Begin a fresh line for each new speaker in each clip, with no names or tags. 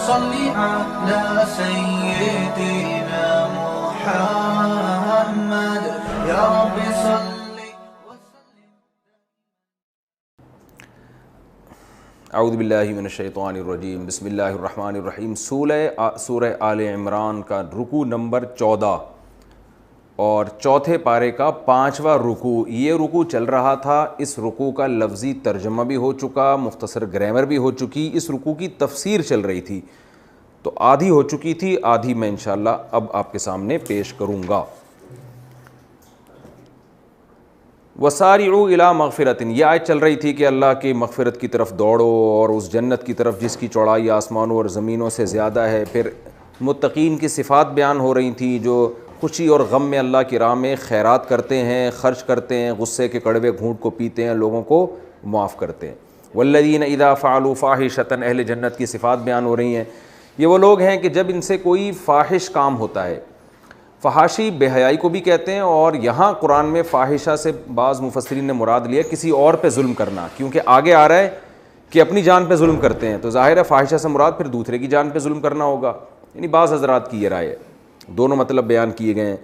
صل على سيدنا محمد يا رب صل
اعوذ باللہ من الشیطان الرجیم، بسم اللہ الرحمن الرحیم۔ سورہ آل عمران کا رکوع نمبر 14 اور چوتھے پارے کا 5واں رکوع۔ یہ رکوع چل رہا تھا، اس رکوع کا لفظی ترجمہ بھی ہو چکا، مختصر گرامر بھی ہو چکی، اس رکوع کی تفسیر چل رہی تھی، تو آدھی ہو چکی تھی، آدھی میں انشاءاللہ اب آپ کے سامنے پیش کروں گا۔ وسارعوا الی مغفرۃ، یہ آیت چل رہی تھی کہ اللہ کی مغفرت کی طرف دوڑو اور اس جنت کی طرف جس کی چوڑائی آسمانوں اور زمینوں سے زیادہ ہے۔ پھر متقین کی صفات بیان ہو رہی تھیں، جو خوشی اور غم میں اللہ کی راہ میں خیرات کرتے ہیں، خرچ کرتے ہیں، غصے کے کڑوے گھونٹ کو پیتے ہیں، لوگوں کو معاف کرتے ہیں۔ والذین اذا فعلوا فاحشۃ، اہل جنت کی صفات بیان ہو رہی ہیں۔ یہ وہ لوگ ہیں کہ جب ان سے کوئی فاحش کام ہوتا ہے، فحاشی بے حیائی کو بھی کہتے ہیں، اور یہاں قرآن میں فاحشہ سے بعض مفسرین نے مراد لیا کسی اور پہ ظلم کرنا، کیونکہ آگے آ رہا ہے کہ اپنی جان پہ ظلم کرتے ہیں، تو ظاہر ہے فاحشہ سے مراد پھر دوسرے کی جان پہ ظلم کرنا ہوگا۔ یعنی بعض حضرات کی یہ رائے ہے، دونوں مطلب بیان کیے گئے ہیں۔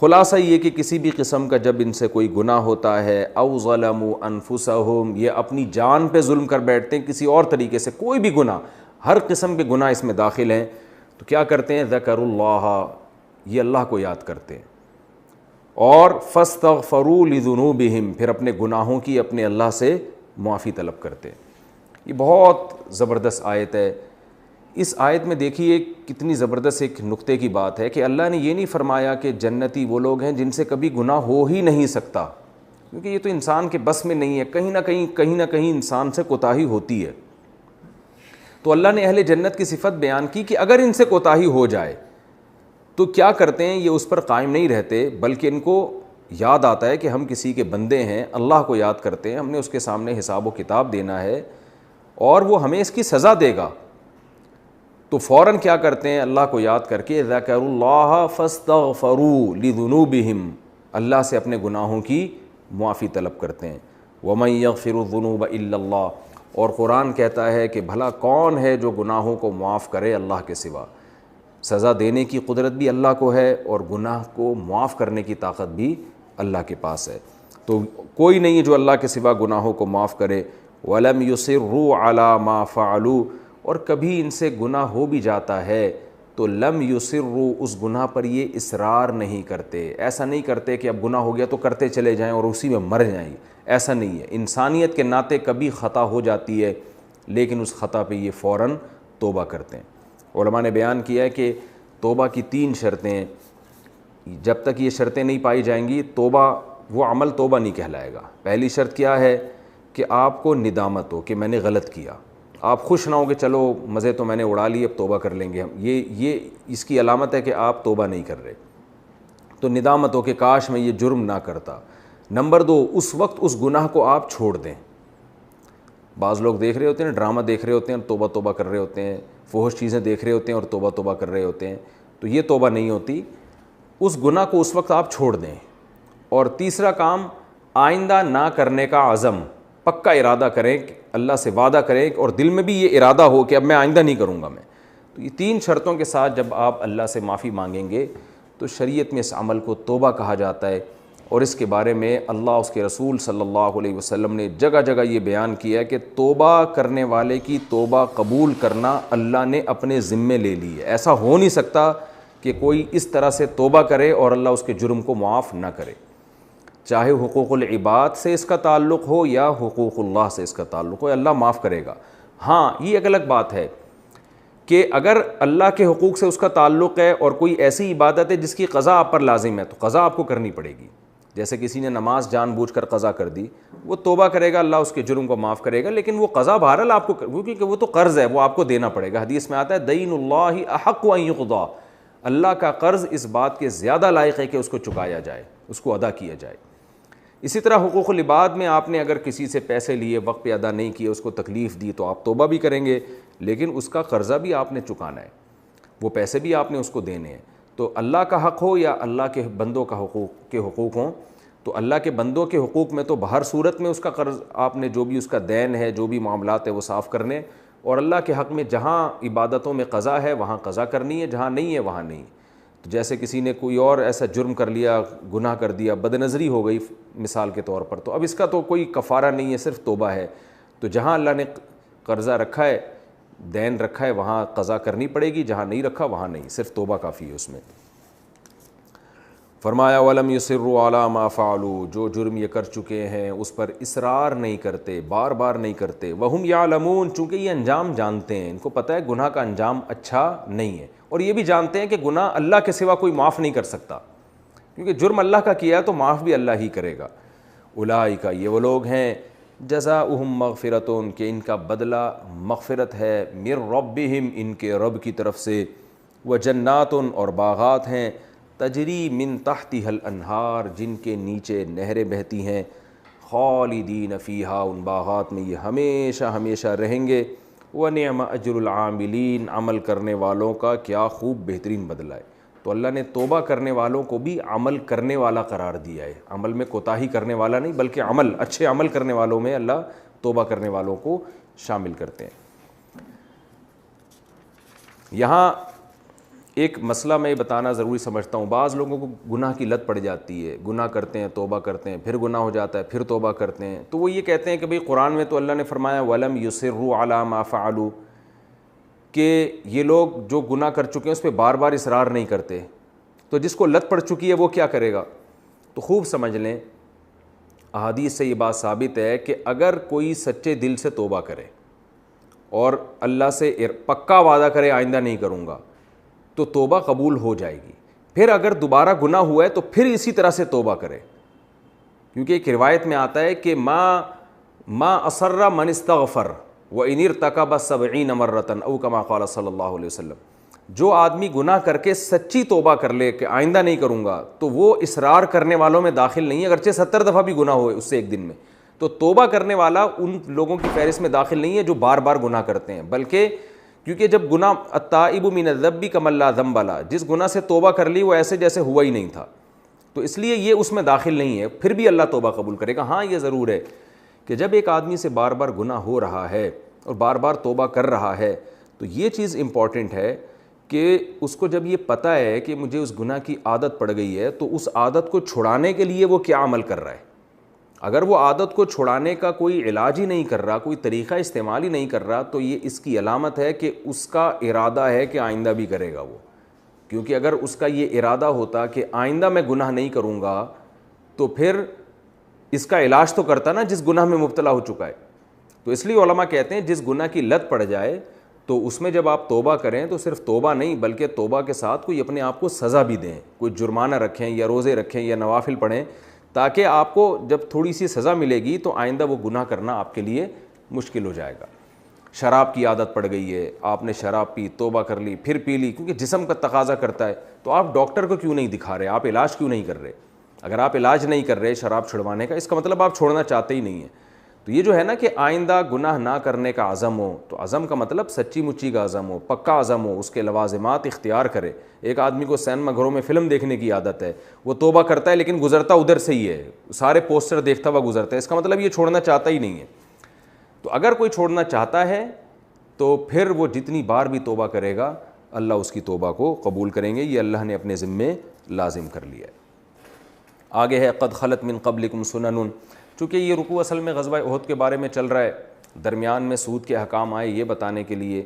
خلاصہ یہ کہ کسی بھی قسم کا جب ان سے کوئی گناہ ہوتا ہے، او ظلموا انفسہم، یہ اپنی جان پہ ظلم کر بیٹھتے ہیں کسی اور طریقے سے، کوئی بھی گناہ، ہر قسم کے گناہ اس میں داخل ہیں، تو کیا کرتے ہیں؟ ذکروا اللہ، یہ اللہ کو یاد کرتے ہیں، اور فاستغفروا لذنوبہم، پھر اپنے گناہوں کی اپنے اللہ سے معافی طلب کرتے ہیں۔ یہ بہت زبردست آیت ہے۔ اس آیت میں دیکھیے کتنی زبردست ایک نقطے کی بات ہے کہ اللہ نے یہ نہیں فرمایا کہ جنتی وہ لوگ ہیں جن سے کبھی گناہ ہو ہی نہیں سکتا، کیونکہ یہ تو انسان کے بس میں نہیں ہے، کہیں نہ کہیں انسان سے کوتاہی ہوتی ہے۔ تو اللہ نے اہل جنت کی صفت بیان کی کہ اگر ان سے کوتاہی ہو جائے تو کیا کرتے ہیں؟ یہ اس پر قائم نہیں رہتے، بلکہ ان کو یاد آتا ہے کہ ہم کسی کے بندے ہیں، اللہ کو یاد کرتے ہیں، ہم نے اس کے سامنے حساب و کتاب دینا ہے اور وہ ہمیں اس کی سزا دے گا، تو فوراً کیا کرتے ہیں؟ اللہ کو یاد کر کے ذکروا اللہ فاستغفروا لذنوبہم، اللہ سے اپنے گناہوں کی معافی طلب کرتے ہیں۔ ومن یغفر الذنوب الا اللہ، اور قرآن کہتا ہے کہ بھلا کون ہے جو گناہوں کو معاف کرے اللہ کے سوا؟ سزا دینے کی قدرت بھی اللہ کو ہے اور گناہ کو معاف کرنے کی طاقت بھی اللہ کے پاس ہے، تو کوئی نہیں ہے جو اللہ کے سوا گناہوں کو معاف کرے۔ وَلَمْ يُصِرُّوا عَلَى مَا فَعَلُوا، اور کبھی ان سے گناہ ہو بھی جاتا ہے تو لم یصروا، اس گناہ پر یہ اصرار نہیں کرتے، ایسا نہیں کرتے کہ اب گناہ ہو گیا تو کرتے چلے جائیں اور اسی میں مر جائیں، ایسا نہیں ہے۔ انسانیت کے ناطے کبھی خطا ہو جاتی ہے لیکن اس خطا پہ یہ فوراً توبہ کرتے ہیں۔ علماء نے بیان کیا ہے کہ توبہ کی 3 شرطیں ہیں، جب تک یہ شرطیں نہیں پائی جائیں گی توبہ، وہ عمل توبہ نہیں کہلائے گا۔ پہلی شرط کیا ہے؟ کہ آپ کو ندامت ہو کہ میں نے غلط کیا، آپ خوش نہ ہو کہ چلو مزے تو میں نے اڑا لیے اب توبہ کر لیں گے ہم، یہ اس کی علامت ہے کہ آپ توبہ نہیں کر رہے، تو ندامت ہو کہ کاش میں یہ جرم نہ کرتا۔ نمبر 2، اس وقت اس گناہ کو آپ چھوڑ دیں۔ بعض لوگ دیکھ رہے ہوتے ہیں، ڈرامہ دیکھ رہے ہوتے ہیں اور توبہ توبہ کر رہے ہوتے ہیں، فحش چیزیں دیکھ رہے ہوتے ہیں اور توبہ توبہ کر رہے ہوتے ہیں، تو یہ توبہ نہیں ہوتی۔ اس گناہ کو اس وقت آپ چھوڑ دیں۔ اور تیسرا کام، آئندہ نہ کرنے کا عزم، پکا ارادہ کریں، اللہ سے وعدہ کریں اور دل میں بھی یہ ارادہ ہو کہ اب میں آئندہ نہیں کروں گا میں۔ تو یہ 3 شرطوں کے ساتھ جب آپ اللہ سے معافی مانگیں گے تو شریعت میں اس عمل کو توبہ کہا جاتا ہے، اور اس کے بارے میں اللہ، اس کے رسول صلی اللہ علیہ وسلم نے جگہ جگہ یہ بیان کیا ہے کہ توبہ کرنے والے کی توبہ قبول کرنا اللہ نے اپنے ذمے لے لی ہے۔ ایسا ہو نہیں سکتا کہ کوئی اس طرح سے توبہ کرے اور اللہ اس کے جرم کو معاف نہ کرے، چاہے حقوق العباد سے اس کا تعلق ہو یا حقوق اللہ سے اس کا تعلق ہو، اللہ معاف کرے گا۔ ہاں، یہ ایک الگ بات ہے کہ اگر اللہ کے حقوق سے اس کا تعلق ہے اور کوئی ایسی عبادت ہے جس کی قضا آپ پر لازم ہے تو قضا آپ کو کرنی پڑے گی۔ جیسے کسی نے نماز جان بوجھ کر قضا کر دی، وہ توبہ کرے گا، اللہ اس کے جرم کو معاف کرے گا، لیکن وہ قضا بہرحال آپ کو، کیونکہ وہ تو قرض ہے، وہ آپ کو دینا پڑے گا۔ حدیث میں آتا ہے دین اللہ احق ان یقضی، اللہ کا قرض اس بات کے زیادہ لائق ہے کہ اس کو چکایا جائے، اس کو ادا کیا جائے۔ اسی طرح حقوق العباد میں آپ نے اگر کسی سے پیسے لیے، وقت پہ ادا نہیں کیے، اس کو تکلیف دی، تو آپ توبہ بھی کریں گے، لیکن اس کا قرضہ بھی آپ نے چکانا ہے، وہ پیسے بھی آپ نے اس کو دینے ہیں۔ تو اللہ کا حق ہو یا اللہ کے بندوں کا حقوق ہوں، تو اللہ کے بندوں کے حقوق میں تو بہر صورت میں اس کا قرض آپ نے، جو بھی اس کا دین ہے، جو بھی معاملات ہے وہ صاف کرنے، اور اللہ کے حق میں جہاں عبادتوں میں قضا ہے وہاں قضا کرنی ہے، جہاں نہیں ہے وہاں نہیں۔ تو جیسے کسی نے کوئی اور ایسا جرم کر لیا، گناہ کر دیا، بد نظری ہو گئی مثال کے طور پر، تو اب اس کا تو کوئی کفارہ نہیں ہے، صرف توبہ ہے۔ تو جہاں اللہ نے قرضہ رکھا ہے، دین رکھا ہے، وہاں قضا کرنی پڑے گی، جہاں نہیں رکھا وہاں نہیں، صرف توبہ کافی ہے اس میں۔ فرمایا وَلَمْ يُصِرُّوا عَلَىٰ مَا فَعَلُوا، جو جرم یہ کر چکے ہیں اس پر اصرار نہیں کرتے، بار بار نہیں کرتے۔ وَهُمْ يَعْلَمُونَ، چونکہ یہ انجام جانتے ہیں، ان کو پتہ ہے گناہ کا انجام اچھا نہیں ہے، اور یہ بھی جانتے ہیں کہ گناہ اللہ کے سوا کوئی معاف نہیں کر سکتا، کیونکہ جرم اللہ کا کیا ہے تو معاف بھی اللہ ہی کرے گا۔ اولئک، یہ وہ لوگ ہیں، جزاؤہم مغفرۃ، کہ ان کا بدلہ مغفرت ہے، من ربہم، ان کے رب کی طرف سے، وجنات، اور باغات ہیں، تجری من تحتها الانہار، جن کے نیچے نہریں بہتی ہیں، خالدین فیہا، ان باغات میں یہ ہمیشہ ہمیشہ رہیں گے، ونعم اجر العاملین، عمل کرنے والوں کا کیا خوب بہترین بدلہ ہے۔ تو اللہ نے توبہ کرنے والوں کو بھی عمل کرنے والا قرار دیا ہے، عمل میں کوتاہی کرنے والا نہیں، بلکہ عمل، اچھے عمل کرنے والوں میں اللہ توبہ کرنے والوں کو شامل کرتے ہیں۔ یہاں ایک مسئلہ میں بتانا ضروری سمجھتا ہوں، بعض لوگوں کو گناہ کی لت پڑ جاتی ہے، گناہ کرتے ہیں، توبہ کرتے ہیں، پھر گناہ ہو جاتا ہے، پھر توبہ کرتے ہیں، تو وہ یہ کہتے ہیں کہ بھئی قرآن میں تو اللہ نے فرمایا وَلَمْ يُصِرُّوا عَلَىٰ مَا فَعَلُوا، کہ یہ لوگ جو گناہ کر چکے ہیں اس پہ بار بار اصرار نہیں کرتے، تو جس کو لت پڑ چکی ہے وہ کیا کرے گا؟ تو خوب سمجھ لیں، احادیث سے یہ بات ثابت ہے کہ اگر کوئی سچے دل سے توبہ کرے اور اللہ سے پکا وعدہ کرے آئندہ نہیں کروں گا، تو توبہ قبول ہو جائے گی۔ پھر اگر دوبارہ گناہ ہوا ہے تو پھر اسی طرح سے توبہ کرے، کیونکہ ایک روایت میں آتا ہے کہ ما اصر من استغفر وان ارتکب 70 مرۃ او کما قال صلی اللہ علیہ وسلم، جو آدمی گناہ کر کے سچی توبہ کر لے کہ آئندہ نہیں کروں گا، تو وہ اصرار کرنے والوں میں داخل نہیں ہے، اگرچہ 70 دفعہ بھی گناہ ہوئے اس سے ایک دن میں، تو توبہ کرنے والا ان لوگوں کی فہرست میں داخل نہیں ہے جو بار بار گناہ کرتے ہیں، بلکہ کیونکہ جب گناہ التائب من الذنب کمن لا ذنب له، جس گناہ سے توبہ کر لی وہ ایسے جیسے ہوا ہی نہیں تھا، تو اس لیے یہ اس میں داخل نہیں ہے، پھر بھی اللہ توبہ قبول کرے گا۔ ہاں یہ ضرور ہے کہ جب ایک آدمی سے بار بار گناہ ہو رہا ہے اور بار بار توبہ کر رہا ہے، تو یہ چیز امپورٹنٹ ہے کہ اس کو جب یہ پتہ ہے کہ مجھے اس گناہ کی عادت پڑ گئی ہے، تو اس عادت کو چھڑانے کے لیے وہ کیا عمل کر رہا ہے۔ اگر وہ عادت کو چھڑانے کا کوئی علاج ہی نہیں کر رہا، کوئی طریقہ استعمال ہی نہیں کر رہا، تو یہ اس کی علامت ہے کہ اس کا ارادہ ہے کہ آئندہ بھی کرے گا وہ، کیونکہ اگر اس کا یہ ارادہ ہوتا کہ آئندہ میں گناہ نہیں کروں گا، تو پھر اس کا علاج تو کرتا نا جس گناہ میں مبتلا ہو چکا ہے۔ تو اس لیے علماء کہتے ہیں جس گناہ کی لت پڑ جائے تو اس میں جب آپ توبہ کریں تو صرف توبہ نہیں بلکہ توبہ کے ساتھ کوئی اپنے آپ کو سزا بھی دیں، کوئی جرمانہ رکھیں یا روزے رکھیں یا نوافل پڑھیں، تاکہ آپ کو جب تھوڑی سی سزا ملے گی تو آئندہ وہ گناہ کرنا آپ کے لیے مشکل ہو جائے گا۔ شراب کی عادت پڑ گئی ہے، آپ نے شراب پی، توبہ کر لی، پھر پی لی، کیونکہ جسم کا تقاضا کرتا ہے، تو آپ ڈاکٹر کو کیوں نہیں دکھا رہے، آپ علاج کیوں نہیں کر رہے؟ اگر آپ علاج نہیں کر رہے شراب چھڑوانے کا، اس کا مطلب آپ چھوڑنا چاہتے ہی نہیں ہیں۔ تو یہ جو ہے نا کہ آئندہ گناہ نہ کرنے کا عزم ہو، تو عزم کا مطلب سچی مچی کا عزم ہو، پکا عزم ہو، اس کے لوازمات اختیار کرے۔ ایک آدمی کو سینما گھروں میں فلم دیکھنے کی عادت ہے، وہ توبہ کرتا ہے لیکن گزرتا ادھر سے ہی ہے، سارے پوسٹر دیکھتا ہوا گزرتا ہے، اس کا مطلب یہ چھوڑنا چاہتا ہی نہیں ہے۔ تو اگر کوئی چھوڑنا چاہتا ہے تو پھر وہ جتنی بار بھی توبہ کرے گا اللہ اس کی توبہ کو قبول کریں گے، یہ اللہ نے اپنے ذمے لازم کر لیا ہے۔ آگے ہے قد خلت من قبلکم سنن، چونکہ یہ رکوع اصل میں غزوہ احد کے بارے میں چل رہا ہے، درمیان میں سود کے احکام آئے یہ بتانے کے لیے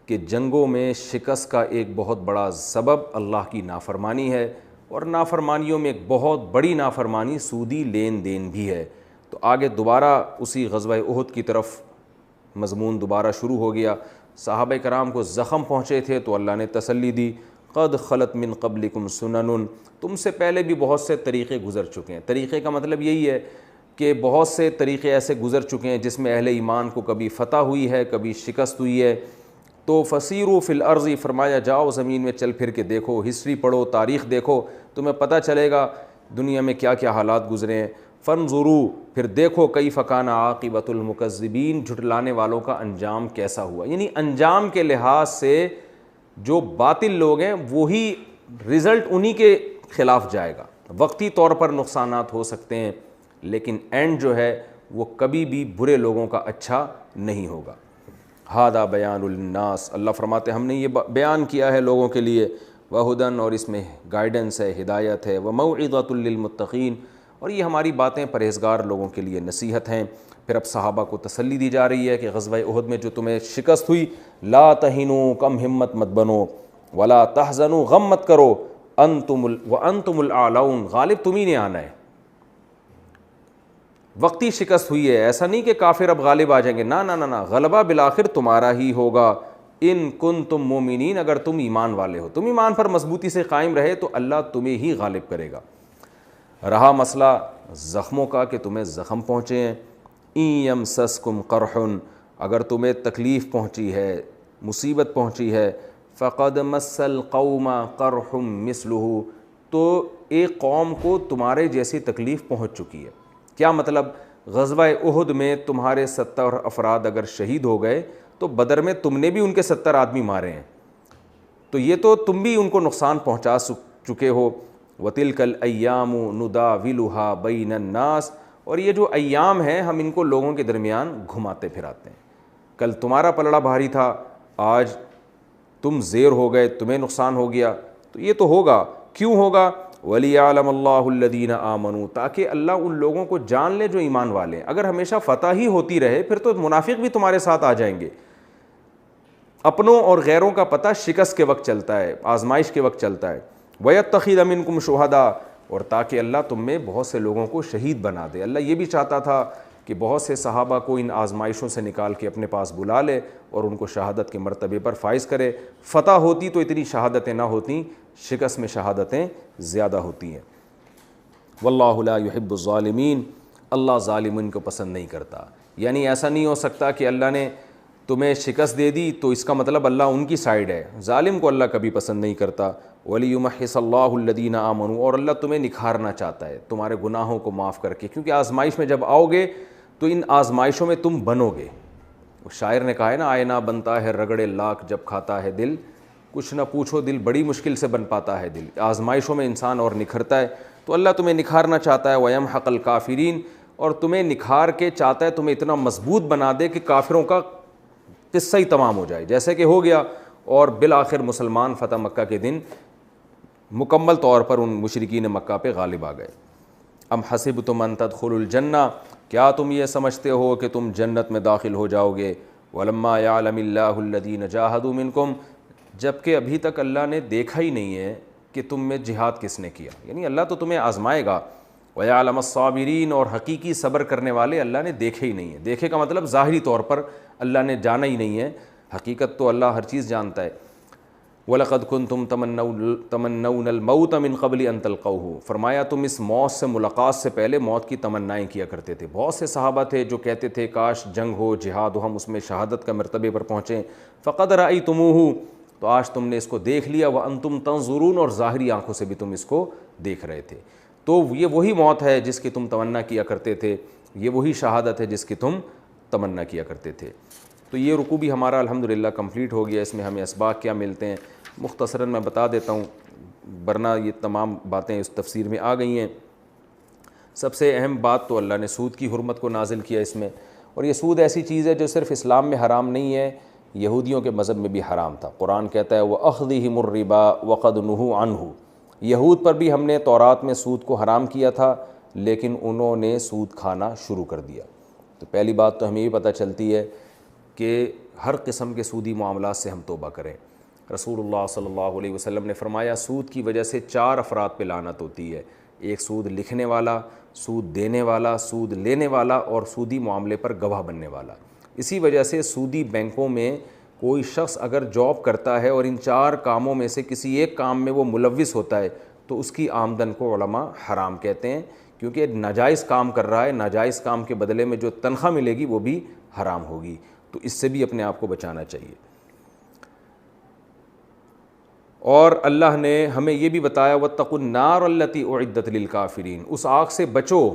کہ جنگوں میں شکست کا ایک بہت بڑا سبب اللہ کی نافرمانی ہے، اور نافرمانیوں میں ایک بہت بڑی نافرمانی سودی لین دین بھی ہے۔ تو آگے دوبارہ اسی غزوہ احد کی طرف مضمون دوبارہ شروع ہو گیا، صحابہ کرام کو زخم پہنچے تھے تو اللہ نے تسلی دی، قد خلت من قبلکم سنن، تم سے پہلے بھی بہت سے طریقے گزر چکے ہیں۔ طریقے کا مطلب یہی ہے کہ بہت سے طریقے ایسے گزر چکے ہیں جس میں اہل ایمان کو کبھی فتح ہوئی ہے، کبھی شکست ہوئی ہے۔ تو فسیروا فی الارض، فرمایا جاؤ زمین میں چل پھر کے دیکھو، ہسٹری پڑھو، تاریخ دیکھو، تمہیں پتہ چلے گا دنیا میں کیا کیا حالات گزرے ہیں۔ فانظروا، پھر دیکھو، کیف کان عاقبۃ المکذبین، جھٹلانے والوں کا انجام کیسا ہوا، یعنی انجام کے لحاظ سے جو باطل لوگ ہیں وہی رزلٹ انہی کے خلاف جائے گا۔ وقتی طور پر نقصانات ہو سکتے ہیں لیکن اینڈ جو ہے وہ کبھی بھی برے لوگوں کا اچھا نہیں ہوگا۔ ہادہ بیان للناس، اللہ فرماتے ہیں ہم نے یہ بیان کیا ہے لوگوں کے لیے، وہدن، اور اس میں گائیڈنس ہے، ہدایت ہے، وموعظۃ للمتقین، اور یہ ہماری باتیں پرہیزگار لوگوں کے لیے نصیحت ہیں۔ پھر اب صحابہ کو تسلی دی جا رہی ہے کہ غزوہ احد میں جو تمہیں شکست ہوئی، لا تہنوا، کم ہمت مت بنو، ولا تحزنوا، غم مت کرو، وانتم الاعلون، غالب تم ہی نے آنا ہے۔ وقتی شکست ہوئی ہے، ایسا نہیں کہ کافر اب غالب آ جائیں گے، نہ نہ نہ نہ، غلبہ بالآخر تمہارا ہی ہوگا، ان کنتم مومنین، اگر تم ایمان والے ہو، تم ایمان پر مضبوطی سے قائم رہے تو اللہ تمہیں ہی غالب کرے گا۔ رہا مسئلہ زخموں کا کہ تمہیں زخم پہنچے ہیں، ان یمسسکم قرح، اگر تمہیں تکلیف پہنچی ہے، مصیبت پہنچی ہے، فقد مس القوم قرح مثلہ، تو ایک قوم کو تمہارے جیسی تکلیف پہنچ چکی ہے۔ کیا مطلب؟ غزوہ احد میں تمہارے 70 افراد اگر شہید ہو گئے تو بدر میں تم نے بھی ان کے 70 آدمی مارے ہیں، تو یہ تو تم بھی ان کو نقصان پہنچا چکے ہو۔ وَتِلْكَ الْأَيَّامُ نُدَاوِلُهَا بَيْنَ النَّاسِ، اور یہ جو ایام ہیں ہم ان کو لوگوں کے درمیان گھماتے پھراتے ہیں۔ کل تمہارا پلڑا بھاری تھا، آج تم زیر ہو گئے، تمہیں نقصان ہو گیا، تو یہ تو ہوگا۔ کیوں ہوگا؟ وَلِيَعْلَمَ اللَّهُ الَّذِينَ آمَنُوا، تاکہ اللہ ان لوگوں کو جان لے جو ایمان والے ہیں۔ اگر ہمیشہ فتح ہی ہوتی رہے پھر تو منافق بھی تمہارے ساتھ آ جائیں گے۔ اپنوں اور غیروں کا پتہ شکست کے وقت چلتا ہے، آزمائش کے وقت چلتا ہے۔ وَيَتَّخِذَ مِنْكُمْ شُهَدَاءَ، اور تاکہ اللہ تم میں بہت سے لوگوں کو شہید بنا دے۔ اللہ یہ بھی چاہتا تھا کہ بہت سے صحابہ کو ان آزمائشوں سے نکال کے اپنے پاس بلا لے اور ان کو شہادت کے مرتبے پر فائز کرے۔ فتح ہوتی تو اتنی شہادتیں نہ ہوتیں، شکست میں شہادتیں زیادہ ہوتی ہیں۔ واللہ لا يحب الظالمین، اللہ ظالمین کو پسند نہیں کرتا۔ یعنی ایسا نہیں ہو سکتا کہ اللہ نے تمہیں شکست دے دی تو اس کا مطلب اللہ ان کی سائیڈ ہے، ظالم کو اللہ کبھی پسند نہیں کرتا۔ وَلِيُمَحِّصَ اللَّهُ الَّذِينَ آمَنُوا، اور اللہ تمہیں نکھارنا چاہتا ہے تمہارے گناہوں کو معاف کر کے، کیونکہ آزمائش میں جب آؤ گے تو ان آزمائشوں میں تم بنو گے۔ شاعر نے کہا ہے نا، آئینہ بنتا ہے رگڑے لاکھ جب کھاتا ہے دل، کچھ نہ پوچھو دل بڑی مشکل سے بن پاتا ہے دل۔ آزمائشوں میں انسان اور نکھرتا ہے، تو اللہ تمہیں نکھارنا چاہتا ہے۔ وَيَمْحَقَ الْكَافِرِينَ، اور تمہیں نکھار کے چاہتا ہے تمہیں اتنا مضبوط بنا دے کہ کافروں کا قصہ ہی تمام ہو جائے، جیسے کہ ہو گیا، اور بالآخر مسلمان فتح مکہ کے دن مکمل طور پر ان مشرکین مکہ پہ غالب آ گئے۔ ام حسبتم ان تدخلوا الجنہ، کیا تم یہ سمجھتے ہو کہ تم جنت میں داخل ہو جاؤ گے؟ وَلَمَّا يَعْلَمِ اللَّهُ الَّذِينَ جَاهَدُوا مِنْكُمْ، جبکہ ابھی تک اللہ نے دیکھا ہی نہیں ہے کہ تم میں جہاد کس نے کیا، یعنی اللہ تو تمہیں آزمائے گا۔ وَيَعْلَمَ الصَّابِرِينَ، اور حقیقی صبر کرنے والے اللہ نے دیکھے ہی نہیں ہے۔ دیکھے کا مطلب ظاہری طور پر اللہ نے جانا ہی نہیں ہے، حقیقت تو اللہ ہر چیز جانتا ہے۔ وَلَقَدْ كُنْتُمْ تَمَنَّوْنَ الْمَوْتَ مِنْ قَبْلِ أَنْ تَلْقَوْهُ، فرمایا تم اس موت سے ملاقات سے پہلے موت کی تمنائیں کیا کرتے تھے۔ بہت سے صحابہ تھے جو کہتے تھے کاش جنگ ہو، جہاد ہو، ہم اس میں شہادت کا مرتبے پر پہنچیں۔ فَقَدْ رَأَيْتُمُوهُ، تو آج تم نے اس کو دیکھ لیا، وَأَنْتُمْ تَنْظُرُونَ، اور ظاہری آنکھوں سے بھی تم اس کو دیکھ رہے تھے۔ تو یہ وہی موت ہے جس کی تم تمنا کیا کرتے تھے، یہ وہی شہادت ہے جس کی تم تمنا کیا کرتے تھے۔ تو یہ رکوع بھی ہمارا الحمدللہ کمپلیٹ ہو گیا۔ اس میں ہمیں اسباق کیا ملتے ہیں مختصراً میں بتا دیتا ہوں، ورنہ یہ تمام باتیں اس تفسیر میں آ گئی ہیں۔ سب سے اہم بات تو اللہ نے سود کی حرمت کو نازل کیا اس میں، اور یہ سود ایسی چیز ہے جو صرف اسلام میں حرام نہیں ہے، یہودیوں کے مذہب میں بھی حرام تھا۔ قرآن کہتا ہے وَأَخْذِهِمُ الرِّبَا وَقَدْ نُهُوا عَنْهُ، یہود پر بھی ہم نے تورات میں سود کو حرام کیا تھا، لیکن انہوں نے سود کھانا شروع کر دیا۔ تو پہلی بات تو ہمیں یہ پتہ چلتی ہے کہ ہر قسم کے سودی معاملات سے ہم توبہ کریں۔ رسول اللہ صلی اللہ علیہ وسلم نے فرمایا سود کی وجہ سے 4 افراد پہ لعنت ہوتی ہے، ایک سود لکھنے والا، سود دینے والا، سود لینے والا، اور سودی معاملے پر گواہ بننے والا۔ اسی وجہ سے سودی بینکوں میں کوئی شخص اگر جاب کرتا ہے اور ان 4 کاموں میں سے کسی ایک کام میں وہ ملوث ہوتا ہے تو اس کی آمدن کو علماء حرام کہتے ہیں، کیونکہ ناجائز کام کر رہا ہے، ناجائز کام کے بدلے میں جو تنخواہ ملے گی وہ بھی حرام ہوگی، تو اس سے بھی اپنے آپ کو بچانا چاہیے۔ اور اللہ نے ہمیں یہ بھی بتایا وَاتَّقُوا النَّارَ الَّتِي أُعِدَّتْ لِلْكَافِرِينَ، اس آگ سے بچو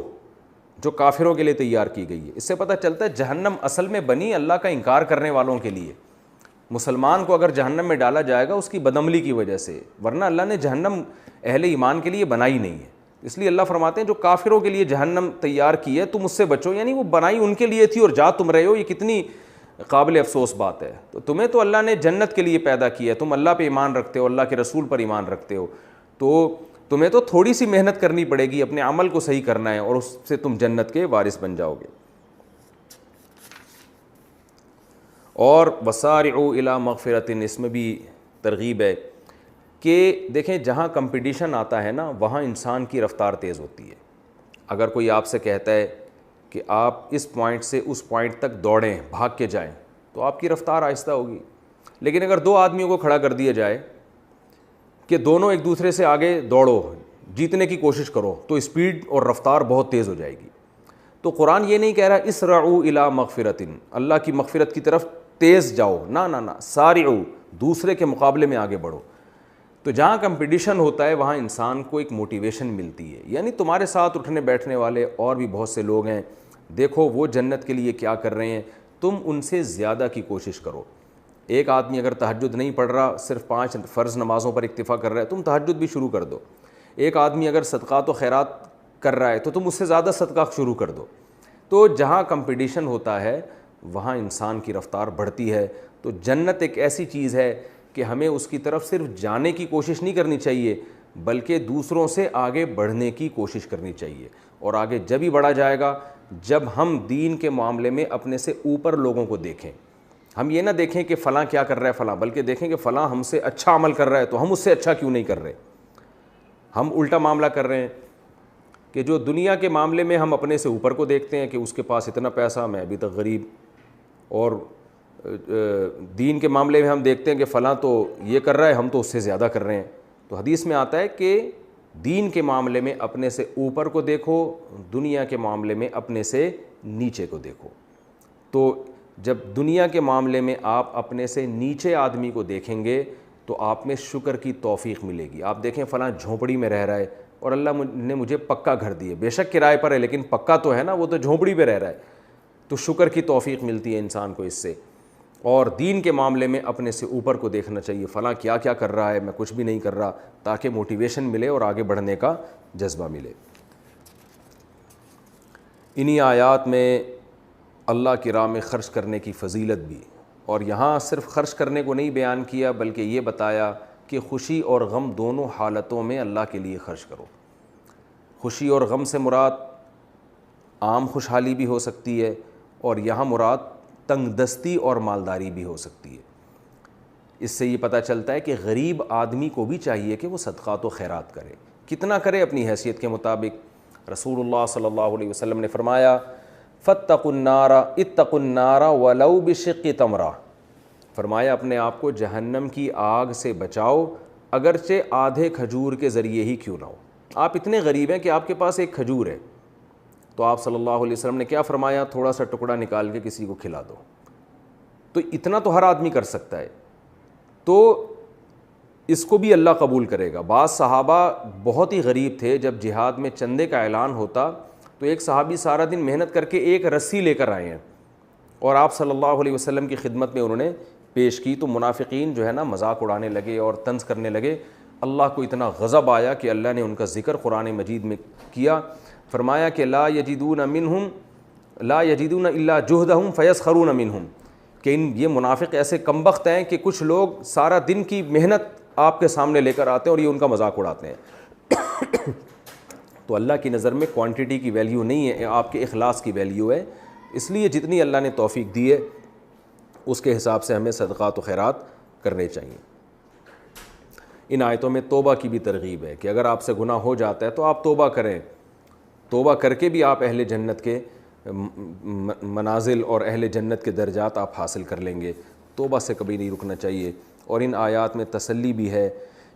جو کافروں کے لیے تیار کی گئی ہے۔ اس سے پتہ چلتا ہے جہنم اصل میں بنی اللہ کا انکار کرنے والوں کے لیے۔ مسلمان کو اگر جہنم میں ڈالا جائے گا اس کی بدعملی کی وجہ سے، ورنہ اللہ نے جہنم اہل ایمان کے لیے بنائی نہیں ہے۔ اس لیے اللہ فرماتے ہیں جو کافروں کے لیے جہنم تیار کی ہے تم اس سے بچو، یعنی وہ بنائی ان کے لیے تھی اور جا تم رہے ہو، یہ کتنی قابل افسوس بات ہے. تو تمہیں تو اللہ نے جنت کے لیے پیدا کیا ہے, تم اللہ پہ ایمان رکھتے ہو, اللہ کے رسول پر ایمان رکھتے ہو, تو تمہیں تو تھوڑی سی محنت کرنی پڑے گی, اپنے عمل کو صحیح کرنا ہے اور اس سے تم جنت کے وارث بن جاؤ گے. اور وسارعوا الی مغفرۃ, اس میں بھی ترغیب ہے کہ دیکھیں جہاں کمپٹیشن آتا ہے نا وہاں انسان کی رفتار تیز ہوتی ہے. اگر کوئی آپ سے کہتا ہے کہ آپ اس پوائنٹ سے اس پوائنٹ تک دوڑیں, بھاگ کے جائیں, تو آپ کی رفتار آہستہ ہوگی. لیکن اگر دو آدمیوں کو کھڑا کر دیا جائے کہ دونوں ایک دوسرے سے آگے دوڑو, جیتنے کی کوشش کرو, تو اسپیڈ اور رفتار بہت تیز ہو جائے گی. تو قرآن یہ نہیں کہہ رہا اسرعوا الی مغفرۃ, اللہ کی مغفرت کی طرف تیز جاؤ, نہ سارعوا, دوسرے کے مقابلے میں آگے بڑھو. تو جہاں کمپٹیشن ہوتا ہے وہاں انسان کو ایک موٹیویشن ملتی ہے. یعنی تمہارے ساتھ اٹھنے بیٹھنے والے اور بھی بہت سے لوگ ہیں, دیکھو وہ جنت کے لیے کیا کر رہے ہیں, تم ان سے زیادہ کی کوشش کرو. ایک آدمی اگر تہجد نہیں پڑھ رہا, صرف 5 فرض نمازوں پر اکتفا کر رہا ہے, تم تہجد بھی شروع کر دو. ایک آدمی اگر صدقات و خیرات کر رہا ہے تو تم اس سے زیادہ صدقہ شروع کر دو. تو جہاں کمپٹیشن ہوتا ہے وہاں انسان کی رفتار بڑھتی ہے. تو جنت ایک ایسی چیز ہے کہ ہمیں اس کی طرف صرف جانے کی کوشش نہیں کرنی چاہیے, بلکہ دوسروں سے آگے بڑھنے کی کوشش کرنی چاہیے. اور آگے جب ہی بڑھا جائے گا جب ہم دین کے معاملے میں اپنے سے اوپر لوگوں کو دیکھیں. ہم یہ نہ دیکھیں کہ فلاں کیا کر رہا ہے فلاں, بلکہ دیکھیں کہ فلاں ہم سے اچھا عمل کر رہا ہے تو ہم اس سے اچھا کیوں نہیں کر رہے. ہم الٹا معاملہ کر رہے ہیں کہ جو دنیا کے معاملے میں ہم اپنے سے اوپر کو دیکھتے ہیں کہ اس کے پاس اتنا پیسہ, میں ابھی تک غریب, اور دین کے معاملے میں ہم دیکھتے ہیں کہ فلاں تو یہ کر رہا ہے, ہم تو اس سے زیادہ کر رہے ہیں. تو حدیث میں آتا ہے کہ دین کے معاملے میں اپنے سے اوپر کو دیکھو, دنیا کے معاملے میں اپنے سے نیچے کو دیکھو. تو جب دنیا کے معاملے میں آپ اپنے سے نیچے آدمی کو دیکھیں گے تو آپ میں شکر کی توفیق ملے گی. آپ دیکھیں فلاں جھونپڑی میں رہ رہا ہے اور اللہ نے مجھے پکا گھر دیے, بے شک کرائے پر ہے لیکن پکا تو ہے نا, وہ تو جھونپڑی پہ رہ رہا ہے. تو شکر کی توفیق ملتی ہے انسان کو اس سے. اور دین کے معاملے میں اپنے سے اوپر کو دیکھنا چاہیے, فلاں کیا کیا کر رہا ہے, میں کچھ بھی نہیں کر رہا, تاکہ موٹیویشن ملے اور آگے بڑھنے کا جذبہ ملے. انہی آیات میں اللہ کی راہ میں خرچ کرنے کی فضیلت بھی, اور یہاں صرف خرچ کرنے کو نہیں بیان کیا بلکہ یہ بتایا کہ خوشی اور غم دونوں حالتوں میں اللہ کے لیے خرچ کرو. خوشی اور غم سے مراد عام خوشحالی بھی ہو سکتی ہے, اور یہاں مراد تنگ دستی اور مالداری بھی ہو سکتی ہے. اس سے یہ پتہ چلتا ہے کہ غریب آدمی کو بھی چاہیے کہ وہ صدقات و خیرات کرے, کتنا کرے اپنی حیثیت کے مطابق. رسول اللہ صلی اللہ علیہ وسلم نے فرمایا فاتقوا النار اتقوا النار ولو بشق تمرہ, فرمایا اپنے آپ کو جہنم کی آگ سے بچاؤ اگرچہ آدھے کھجور کے ذریعے ہی کیوں نہ ہو. آپ اتنے غریب ہیں کہ آپ کے پاس ایک کھجور ہے, تو آپ صلی اللہ علیہ وسلم نے کیا فرمایا, تھوڑا سا ٹکڑا نکال کے کسی کو کھلا دو. تو اتنا تو ہر آدمی کر سکتا ہے, تو اس کو بھی اللہ قبول کرے گا. بعض صحابہ بہت ہی غریب تھے, جب جہاد میں چندے کا اعلان ہوتا تو ایک صحابی سارا دن محنت کر کے ایک رسی لے کر آئے ہیں اور آپ صلی اللہ علیہ وسلم کی خدمت میں انہوں نے پیش کی. تو منافقین جو ہے نا مذاق اڑانے لگے اور طنز کرنے لگے. اللہ کو اتنا غضب آیا کہ اللہ نے ان کا ذکر قرآن مجید میں کیا, فرمایا کہ لا یجدون الا جہدہم فیسخرون منہم, کہ یہ منافق ایسے کمبخت ہیں کہ کچھ لوگ سارا دن کی محنت آپ کے سامنے لے کر آتے ہیں اور یہ ان کا مذاق اڑاتے ہیں. تو اللہ کی نظر میں کوانٹٹی کی ویلیو نہیں ہے, آپ کے اخلاص کی ویلیو ہے. اس لیے جتنی اللہ نے توفیق دی ہے اس کے حساب سے ہمیں صدقات و خیرات کرنے چاہیے. ان آیتوں میں توبہ کی بھی ترغیب ہے کہ اگر آپ سے گناہ ہو جاتا ہے تو آپ توبہ کریں, توبہ کر کے بھی آپ اہل جنت کے منازل اور اہل جنت کے درجات آپ حاصل کر لیں گے. توبہ سے کبھی نہیں رکنا چاہیے. اور ان آیات میں تسلی بھی ہے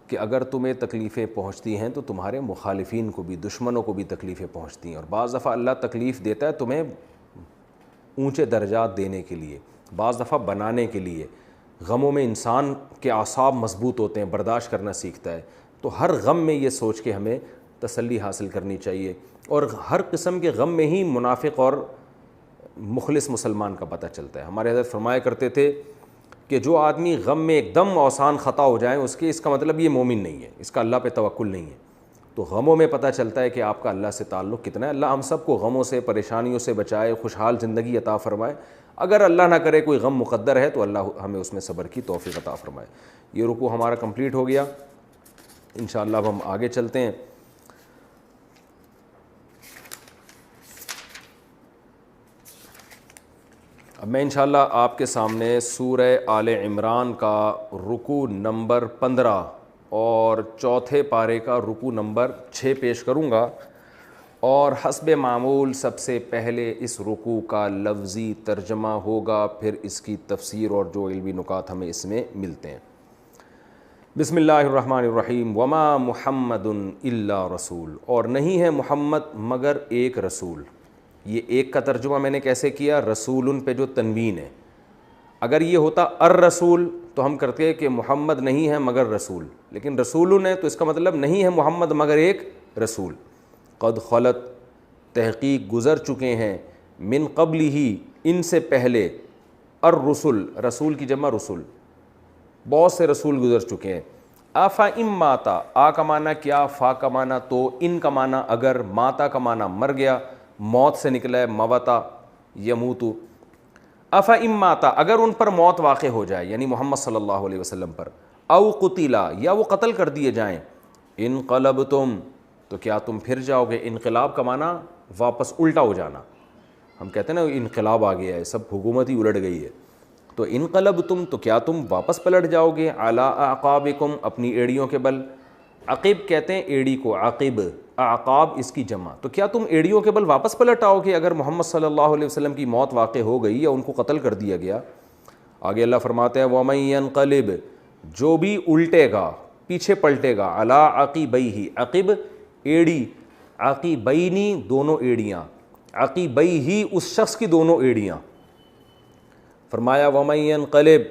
کہ اگر تمہیں تکلیفیں پہنچتی ہیں تو تمہارے مخالفین کو بھی, دشمنوں کو بھی تکلیفیں پہنچتی ہیں, اور بعض دفعہ اللہ تکلیف دیتا ہے تمہیں اونچے درجات دینے کے لیے, بعض دفعہ بنانے کے لیے. غموں میں انسان کے اعصاب مضبوط ہوتے ہیں, برداشت کرنا سیکھتا ہے. تو ہر غم میں یہ سوچ کے ہمیں تسلی حاصل کرنی چاہیے, اور ہر قسم کے غم میں ہی منافق اور مخلص مسلمان کا پتہ چلتا ہے. ہمارے حضرت فرمایا کرتے تھے کہ جو آدمی غم میں ایک دم آسان خطا ہو جائے اس کا مطلب یہ مومن نہیں ہے, اس کا اللہ پہ توکل نہیں ہے. تو غموں میں پتہ چلتا ہے کہ آپ کا اللہ سے تعلق کتنا ہے. اللہ ہم سب کو غموں سے پریشانیوں سے بچائے, خوشحال زندگی عطا فرمائے. اگر اللہ نہ کرے کوئی غم مقدر ہے تو اللہ ہمیں اس میں صبر کی توفیق عطا فرمائے. یہ رکوع ہمارا کمپلیٹ ہو گیا. انشاءاللہ اب ہم آگے چلتے ہیں. اب میں انشاءاللہ آپ کے سامنے سورہ آل عمران کا رکوع نمبر 15 اور چوتھے پارے کا رکوع نمبر 6 پیش کروں گا, اور حسب معمول سب سے پہلے اس رکوع کا لفظی ترجمہ ہوگا, پھر اس کی تفسیر اور جو علمی نکات ہمیں اس میں ملتے ہیں. بسم اللہ الرحمن الرحیم. وما محمد الا رسول, اور نہیں ہے محمد مگر ایک رسول. یہ ایک کا ترجمہ میں نے کیسے کیا؟ رسول پہ جو تنوین ہے. اگر یہ ہوتا الرسول تو ہم کرتے ہیں کہ محمد نہیں ہے مگر رسول, لیکن رسول ہے تو اس کا مطلب نہیں ہے محمد مگر ایک رسول. قد خلت, تحقیق گزر چکے ہیں, من قبل ہی, ان سے پہلے, الرسل, رسول کی جمع رسول, بہت سے رسول گزر چکے ہیں. افا ام ماتا, آ کا معنی کیا, فا کا معنی تو, ان کا معنی اگر, ماتا کا معنی مر گیا, موت سے نکلا ہے موتا یموتو. افا ام ماتا, اگر ان پر موت واقع ہو جائے یعنی محمد صلی اللہ علیہ وسلم پر, او قتلا, یا وہ قتل کر دیے جائیں, انقلبتم, تو کیا تم پھر جاؤ گے. انقلاب کا معنی واپس الٹا ہو جانا. ہم کہتے ہیں نا انقلاب آ گیا ہے, سب حکومت ہی الٹ گئی ہے. تو انقلبتم, تو کیا تم واپس پلٹ جاؤ گے, علی اعقابکم, اپنی ایڑیوں کے بل. عقب کہتے ہیں ایڑی کو, عقب, اعقاب اس کی جمع. تو کیا تم ایڑیوں کے بل واپس پلٹ آؤ گے اگر محمد صلی اللہ علیہ وسلم کی موت واقع ہو گئی یا ان کو قتل کر دیا گیا. آگے اللہ فرماتے ہیں وَمَن يَنْقَلِبْ, جو بھی الٹے گا, پیچھے پلٹے گا, علی عقبیہ, عقب ایڑی, عقبینی دونوں ایڑیاں, عقبیہ اس شخص کی دونوں ایڑیاں. فرمایا وَمَن يَنْقَلِبْ,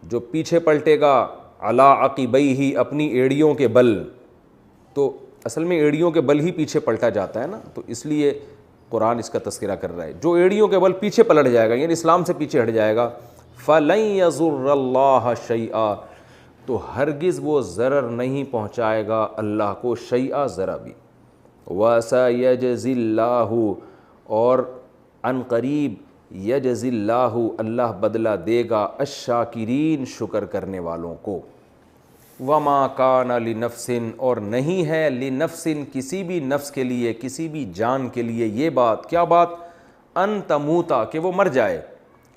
جو پیچھے پلٹے گا, علی عقبیہ, اپنی ایڑیوں کے بل. تو اصل میں ایڑیوں کے بل ہی پیچھے پلٹا جاتا ہے نا, تو اس لیے قرآن اس کا تذکرہ کر رہا ہے. جو ایڑیوں کے بل پیچھے پلٹ جائے گا یعنی اسلام سے پیچھے ہٹ جائے گا, فَلَن يَضُرَّ اللَّهَ شَيْئًا, تو ہرگز وہ ضرر نہیں پہنچائے گا اللہ کو, شیئا ذرا بھی. وَسَيَجْزِي اللَّهُ, اور عن قریب, یجزی اللہ, اللہ بدلہ دے گا, الشاکرین, شکر کرنے والوں کو. وما کان لنفس, اور نہیں ہے, لنفس, کسی بھی نفس کے لیے, کسی بھی جان کے لیے, یہ بات, کیا بات, ان تموتا, کہ وہ مر جائے,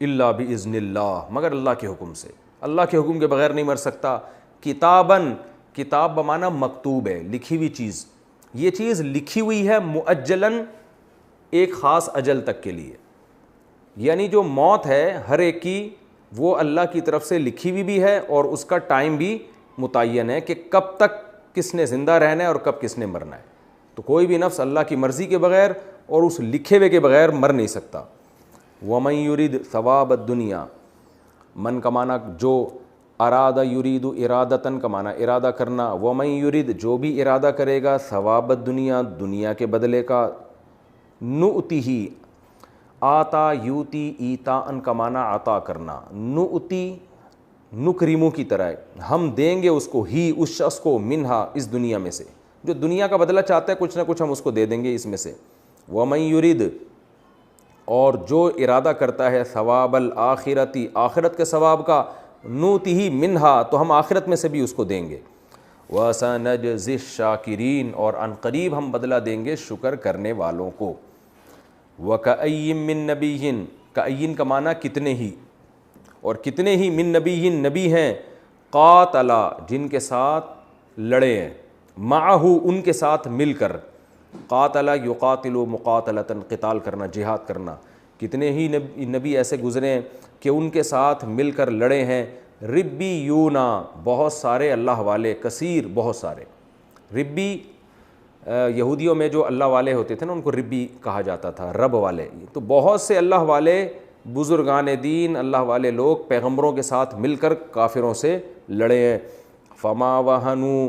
الا باذن اللہ, مگر اللہ کے حکم سے. اللہ کے حکم کے بغیر نہیں مر سکتا. کتاباً, کتاب بمعنی مکتوب ہے, لکھی ہوئی چیز. یہ چیز لکھی ہوئی ہے مؤجلاً, ایک خاص اجل تک کے لیے. یعنی جو موت ہے ہر ایک کی, وہ اللہ کی طرف سے لکھی ہوئی بھی ہے, اور اس کا ٹائم بھی متعین ہے کہ کب تک کس نے زندہ رہنا ہے اور کب کس نے مرنا ہے. تو کوئی بھی نفس اللہ کی مرضی کے بغیر اور اس لکھے ہوئے کے بغیر مر نہیں سکتا. وَمَن يُرِدْ ثَوَابَ الدُّنْيَا, من کا معنی جو, ارادہ یرید ارادتاً کا معنی ارادہ کرنا. وَمَن يُرِدْ, جو بھی ارادہ کرے گا, ثواب الدنیا, دنیا کے بدلے کا, نُؤْتِهِ, آتا یوتی, ایتاً کا معنی عطا کرنا, نُؤْتی نکریموں کی طرح ہے, ہم دیں گے اس کو, ہی اس شخص کو, منہا, اس دنیا میں سے, جو دنیا کا بدلہ چاہتا ہے کچھ نہ کچھ ہم اس کو دے دیں گے اس میں سے. وَمَن يُرِدْ, اور جو ارادہ کرتا ہے, ثواب الآخرتی, آخرت کے ثواب کا, نُؤْتِهِ منہا, تو ہم آخرت میں سے بھی اس کو دیں گے. وَسَنَجْزِي الشَّاكِرِينَ, اور عن قریب ہم بدلہ دیں گے شکر کرنے والوں کو. وَكَأَيٍّ مِّن نَبِيٍّ, کأین کا معنی کتنے ہی, اور کتنے ہی, من نبی, نبی ہیں, قاتلا, جن کے ساتھ لڑے ہیں, معہو, ان کے ساتھ مل کر, قاتلا یقاتل مقاتلتاً, قتال کرنا, جہاد کرنا. کتنے ہی نبی ایسے گزرے ہیں کہ ان کے ساتھ مل کر لڑے ہیں. ربیونا, بہت سارے اللہ والے, کثیر, بہت سارے. ربی یہودیوں میں جو اللہ والے ہوتے تھے نا, ان کو ربی کہا جاتا تھا, رب والے. تو بہت سے اللہ والے, بزرگان دین, اللہ والے لوگ پیغمبروں کے ساتھ مل کر کافروں سے لڑے ہیں. فما وہنو,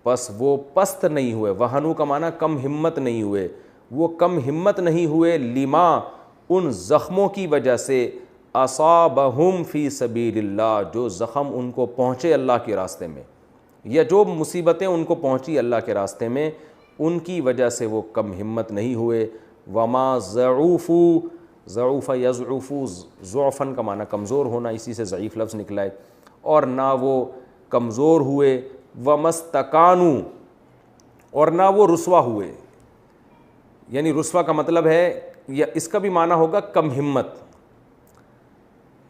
پس وہ پست نہیں ہوئے. وہنو کا معنی کم ہمت نہیں ہوئے, وہ کم ہمت نہیں ہوئے, لما, ان زخموں کی وجہ سے, اصابہم فی سبیل اللہ, جو زخم ان کو پہنچے اللہ کے راستے میں, یا جو مصیبتیں ان کو پہنچی اللہ کے راستے میں, ان کی وجہ سے وہ کم ہمت نہیں ہوئے. وما ضعوفوا، ضعوف یضعف، ضعفن کا معنی کمزور ہونا، اسی سے ضعیف لفظ نکلا ہے. اور نہ وہ کمزور ہوئے. ومستکانوا، اور نہ وہ رسوا ہوئے. یعنی رسوا کا مطلب ہے، یا اس کا بھی معنی ہوگا کم ہمت.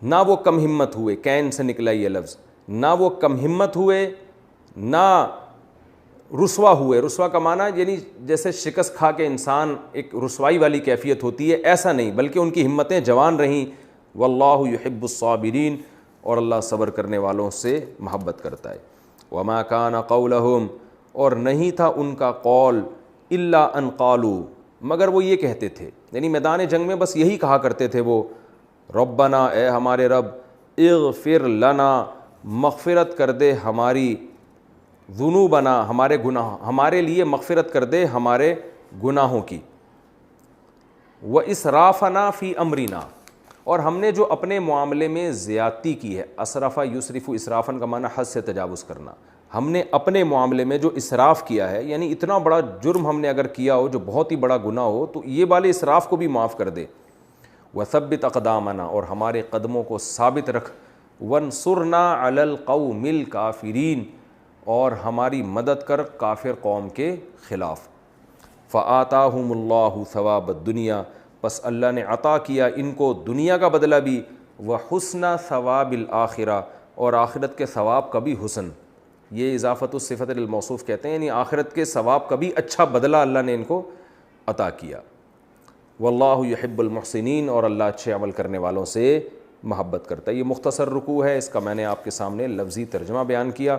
نہ وہ کم ہمت ہوئے، کین سے نکلا یہ لفظ. نہ وہ کم ہمت ہوئے، نہ رسوا ہوئے. رسوا کا معنی یعنی جیسے شکست کھا کے انسان ایک رسوائی والی کیفیت ہوتی ہے، ایسا نہیں، بلکہ ان کی ہمتیں جوان رہیں. واللہ یحب الصابرین، اور اللہ صبر کرنے والوں سے محبت کرتا ہے. وما کان قولہم، اور نہیں تھا ان کا قول، الا ان قالوا، مگر وہ یہ کہتے تھے، یعنی میدان جنگ میں بس یہی کہا کرتے تھے وہ، ربنا، اے ہمارے رب، اغفر لنا، مغفرت کر دے ہماری، ذنوبنا، ہمارے گناہ، ہمارے لیے مغفرت کر دے ہمارے گناہوں کی، واسرافنا فی امرنا، اور ہم نے جو اپنے معاملے میں زیادتی کی ہے. اسرفا یسرف، اسرافن کا معنی حد سے تجاوز کرنا. ہم نے اپنے معاملے میں جو اسراف کیا ہے، یعنی اتنا بڑا جرم ہم نے اگر کیا ہو جو بہت ہی بڑا گناہ ہو، تو یہ والے اسراف کو بھی معاف کر دے. وثبت اقدامنا، اور ہمارے قدموں کو ثابت رکھ. وانصرنا علی القوم الکافرین، اور ہماری مدد کر کافر قوم کے خلاف. فآتاہم اللہ ثواب الدنیا، پس اللہ نے عطا کیا ان کو دنیا کا بدلہ بھی، وحسن ثواب الآخرہ، اور آخرت کے ثواب کا بھی حسن. یہ اضافت الصفت للموصوف کہتے ہیں، یعنی آخرت کے ثواب کا بھی اچھا بدلہ اللہ نے ان کو عطا کیا. واللہ یحب المحسنین، اور اللہ اچھے عمل کرنے والوں سے محبت کرتا ہے. یہ مختصر رکوع ہے، اس کا میں نے آپ کے سامنے لفظی ترجمہ بیان کیا.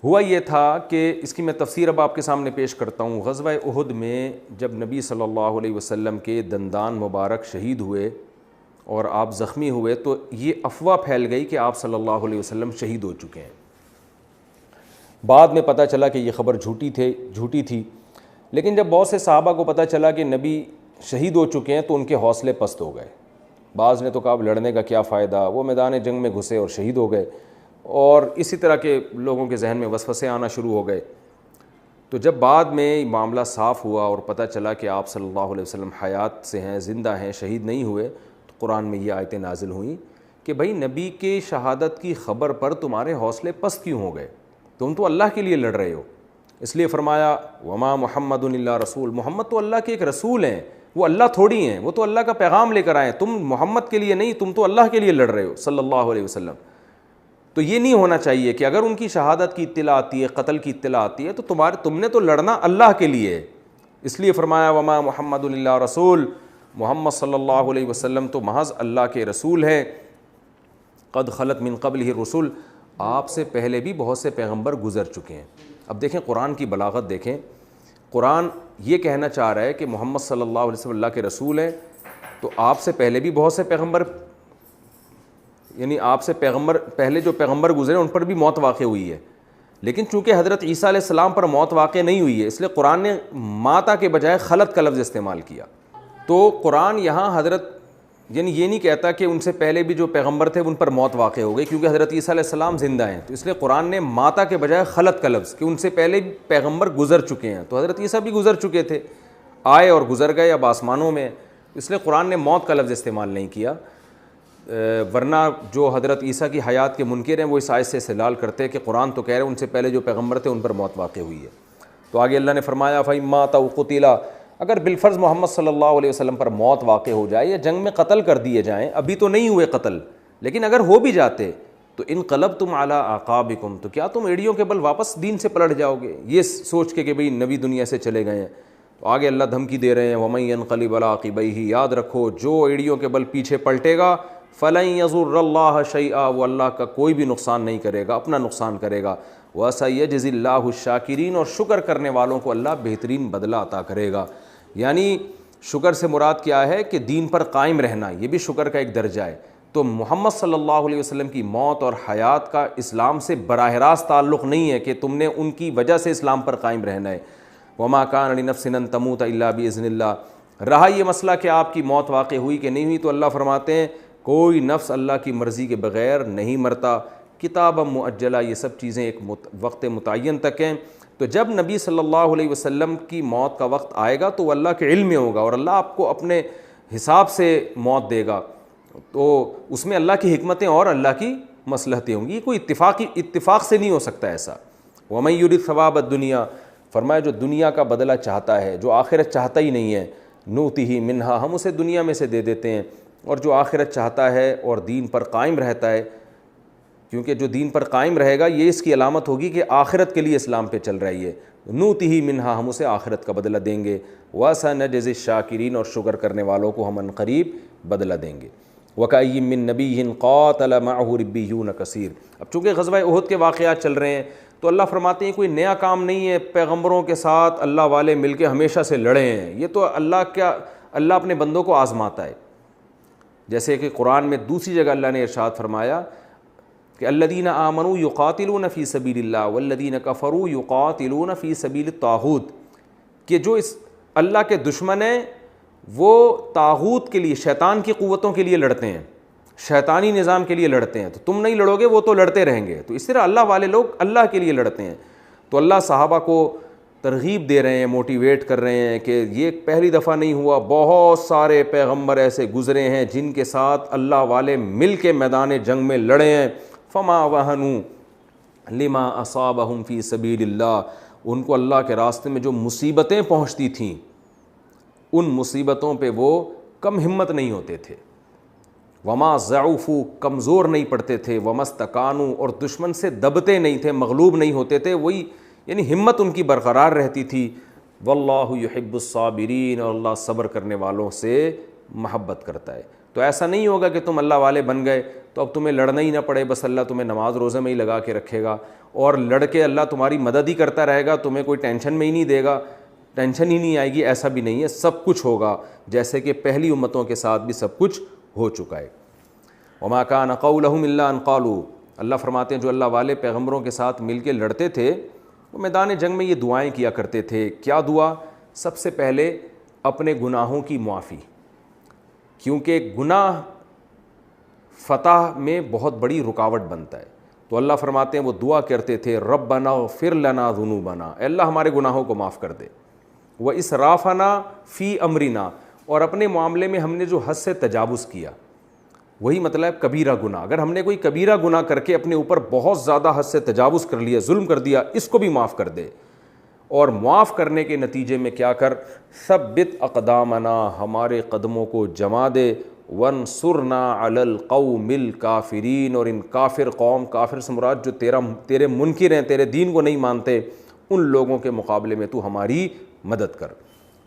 ہوا یہ تھا کہ اس کی میں تفسیر اب آپ کے سامنے پیش کرتا ہوں. غزوہ احد میں جب نبی صلی اللہ علیہ وسلم کے دندان مبارک شہید ہوئے اور آپ زخمی ہوئے، تو یہ افواہ پھیل گئی کہ آپ صلی اللہ علیہ وسلم شہید ہو چکے ہیں. بعد میں پتہ چلا کہ یہ خبر جھوٹی تھی. لیکن جب بہت سے صحابہ کو پتہ چلا کہ نبی شہید ہو چکے ہیں تو ان کے حوصلے پست ہو گئے. بعض نے تو کہا اب لڑنے کا کیا فائدہ، وہ میدان جنگ میں گھسے اور شہید ہو گئے. اور اسی طرح کے لوگوں کے ذہن میں وسوسے آنا شروع ہو گئے. تو جب بعد میں معاملہ صاف ہوا اور پتہ چلا کہ آپ صلی اللہ علیہ وسلم حیات سے ہیں، زندہ ہیں، شہید نہیں ہوئے، تو قرآن میں یہ آیتیں نازل ہوئیں کہ بھائی نبی کے شہادت کی خبر پر تمہارے حوصلے پست کیوں ہو گئے؟ تم تو اللہ کے لیے لڑ رہے ہو. اس لیے فرمایا وما محمد الا رسول، محمد تو اللہ کے ایک رسول ہیں، وہ اللہ تھوڑی ہیں، وہ تو اللہ کا پیغام لے کر آئے. تم محمد کے لیے نہیں، تم تو اللہ کے لیے لڑ رہے ہو صلی اللہ علیہ وسلم. تو یہ نہیں ہونا چاہیے کہ اگر ان کی شہادت کی اطلاع آتی ہے، قتل کی اطلاع آتی ہے، تو تم نے تو لڑنا اللہ کے لیے ہے. اس لیے فرمایا وما محمد الا رسول، محمد صلی اللہ علیہ وسلم تو محض اللہ کے رسول ہیں. قد خلت من قبلہ الرسل، آپ سے پہلے بھی بہت سے پیغمبر گزر چکے ہیں. اب دیکھیں قرآن کی بلاغت دیکھیں. قرآن یہ کہنا چاہ رہا ہے کہ محمد صلی اللہ علیہ وسلم اللہ کے رسول ہیں، تو آپ سے پہلے بھی بہت سے پیغمبر، یعنی آپ سے پہلے جو پیغمبر گزرے ان پر بھی موت واقع ہوئی ہے. لیکن چونکہ حضرت عیسیٰ علیہ السلام پر موت واقع نہیں ہوئی ہے، اس لیے قرآن نے ماتا کے بجائے خلت کا لفظ استعمال کیا. تو قرآن یہاں حضرت یعنی یہ نہیں کہتا کہ ان سے پہلے بھی جو پیغمبر تھے ان پر موت واقع ہو گئی، کیونکہ حضرت عیسیٰ علیہ السلام زندہ ہیں. تو اس لیے قرآن نے ماتا کے بجائے خلت کا لفظ، کہ ان سے پہلے بھی پیغمبر گزر چکے ہیں. تو حضرت عیسیٰ بھی گزر چکے تھے، آئے اور گزر گئے، اب آسمانوں میں. اس لیے قرآن نے موت کا لفظ استعمال نہیں کیا. ورنہ جو حضرت عیسیٰ کی حیات کے منکر ہیں وہ اس آیت سے استدلال کرتے ہیں کہ قرآن تو کہہ رہے ہیں ان سے پہلے جو پیغمبر تھے ان پر موت واقع ہوئی ہے. تو آگے اللہ نے فرمایا فَإِن مَاتَ أَوْ قُتِلَ، اگر بالفرض محمد صلی اللہ علیہ وسلم پر موت واقع ہو جائے یا جنگ میں قتل کر دیے جائیں، ابھی تو نہیں ہوئے قتل، لیکن اگر ہو بھی جاتے، تو انقلبتم علی اعقابکم، تو کیا تم ایڑیوں کے بل واپس دین سے پلٹ جاؤ گے، یہ سوچ کے کہ بھئی نبی دنیا سے چلے گئے ہیں. تو آگے اللہ دھمکی دے رہے ہیں وَمَن يَنقلب علی عَقِبَیہِ، یاد رکھو جو ایڑیوں کے بل پیچھے پلٹے گا فَلَن يَضُرَّ اللَّهَ شَيْئًا، وہ اللہ کا کوئی بھی نقصان نہیں کرے گا، اپنا نقصان کرے گا. وَسَيَجْزِي اللَّهُ الشَّاكِرِينَ، اور شکر کرنے والوں کو اللہ بہترین بدلہ عطا کرے گا. یعنی شکر سے مراد کیا ہے کہ دین پر قائم رہنا، یہ بھی شکر کا ایک درجہ ہے. تو محمد صلی اللہ علیہ وسلم کی موت اور حیات کا اسلام سے براہ راست تعلق نہیں ہے کہ تم نے ان کی وجہ سے اسلام پر قائم رہنا ہے. وما کان لنفس ان تموت الا باذن اللہ. رہا یہ مسئلہ کہ آپ کی موت واقع ہوئی کہ نہیں ہوئی، تو اللہ فرماتے ہیں کوئی نفس اللہ کی مرضی کے بغیر نہیں مرتا. کتابا مؤجلہ، یہ سب چیزیں ایک وقت متعین تک ہیں. تو جب نبی صلی اللہ علیہ وسلم کی موت کا وقت آئے گا تو وہ اللہ کے علم میں ہوگا اور اللہ آپ کو اپنے حساب سے موت دے گا. تو اس میں اللہ کی حکمتیں اور اللہ کی مصلحتیں ہوں گی. یہ کوئی اتفاق سے نہیں ہو سکتا ایسا. وَمَن يُرِدْ ثَوَابَ الدُّنْيَا، فرمایا جو دنیا کا بدلہ چاہتا ہے، جو آخرت چاہتا ہی نہیں ہے، نُؤْتِهِ مِنْهَا، ہم اسے دنیا میں سے دے دیتے ہیں. اور جو آخرت چاہتا ہے اور دین پر قائم رہتا ہے، کیونکہ جو دین پر قائم رہے گا یہ اس کی علامت ہوگی کہ آخرت کے لیے اسلام پہ چل رہی ہے. نُؤْتِهِ مِنْهَا، ہم اسے آخرت کا بدلہ دیں گے. وَسَنَجْزِي الشَّاكِرِينَ، اور شکر کرنے والوں کو ہم عنقریب بدلہ دیں گے. وَكَأَيٍّ مِّن نَبِيٍّ قَاتَلَ مَعَهُ رِبِّيُّونَ كَثِيرٌ. اب چونکہ غزوہ احد کے واقعات چل رہے ہیں تو اللہ فرماتے ہیں کوئی نیا کام نہیں ہے، پیغمبروں کے ساتھ اللہ والے مل کے ہمیشہ سے لڑے ہیں. یہ تو اللہ اپنے بندوں کو آزماتا ہے. جیسے کہ قرآن میں دوسری جگہ اللہ نے ارشاد فرمایا کہ الذین آمنوا یقاتلون فی سبیل اللہ والذین کفروا یقاتلون فی سبیل الطاغوت، کہ جو اس اللہ کے دشمن ہیں وہ طاغوت کے لیے، شیطان کی قوتوں کے لیے لڑتے ہیں، شیطانی نظام کے لیے لڑتے ہیں. تو تم نہیں لڑو گے، وہ تو لڑتے رہیں گے. تو اس طرح اللہ والے لوگ اللہ کے لیے لڑتے ہیں. تو اللہ صحابہ کو ترغیب دے رہے ہیں، موٹیویٹ کر رہے ہیں کہ یہ پہلی دفعہ نہیں ہوا، بہت سارے پیغمبر ایسے گزرے ہیں جن کے ساتھ اللہ والے مل کے میدان جنگ میں لڑے ہیں. فما وہنوا لما اصابہم فی سبیل اللہ، ان کو اللہ کے راستے میں جو مصیبتیں پہنچتی تھیں ان مصیبتوں پہ وہ کم ہمت نہیں ہوتے تھے. وما ضعفوا، کمزور نہیں پڑتے تھے. وما استکانوا، اور دشمن سے دبتے نہیں تھے، مغلوب نہیں ہوتے تھے. وہی یعنی ہمت ان کی برقرار رہتی تھی. واللہ یحب الصابرین، اور اللہ صبر کرنے والوں سے محبت کرتا ہے. تو ایسا نہیں ہوگا کہ تم اللہ والے بن گئے تو اب تمہیں لڑنا ہی نہ پڑے، بس اللہ تمہیں نماز روزے میں ہی لگا کے رکھے گا اور لڑ کے اللہ تمہاری مدد ہی کرتا رہے گا، تمہیں کوئی ٹینشن میں ہی نہیں دے گا، ٹینشن ہی نہیں آئے گی. ایسا بھی نہیں ہے، سب کچھ ہوگا جیسے کہ پہلی امتوں کے ساتھ بھی سب کچھ ہو چکا ہے. وما كان قولهم الا ان قالوا، اللہ فرماتے ہیں جو اللہ والے پیغمبروں کے ساتھ مل کے لڑتے تھے وہ میدان جنگ میں یہ دعائیں کیا کرتے تھے. کیا دعا؟ سب سے پہلے اپنے گناہوں کی معافی، کیونکہ گناہ فتح میں بہت بڑی رکاوٹ بنتا ہے. تو اللہ فرماتے ہیں وہ دعا کرتے تھے ربنا اغفر لنا ذنوبنا، اے اللہ ہمارے گناہوں کو معاف کر دے. واسرافنا فی امرنا، اور اپنے معاملے میں ہم نے جو حد سے تجاوز کیا، وہی مطلب کبیرہ گناہ. اگر ہم نے کوئی کبیرہ گناہ کر کے اپنے اوپر بہت زیادہ حد سے تجاوز کر لیا، ظلم کر دیا، اس کو بھی معاف کر دے. اور معاف کرنے کے نتیجے میں کیا کر، ثبت اقدامنا، ہمارے قدموں کو جما دے. وانصرنا علی القوم الکافرین، اور ان کافر قوم، کافر سے مراد جو تیرے منکر ہیں، تیرے دین کو نہیں مانتے، ان لوگوں کے مقابلے میں تو ہماری مدد کر.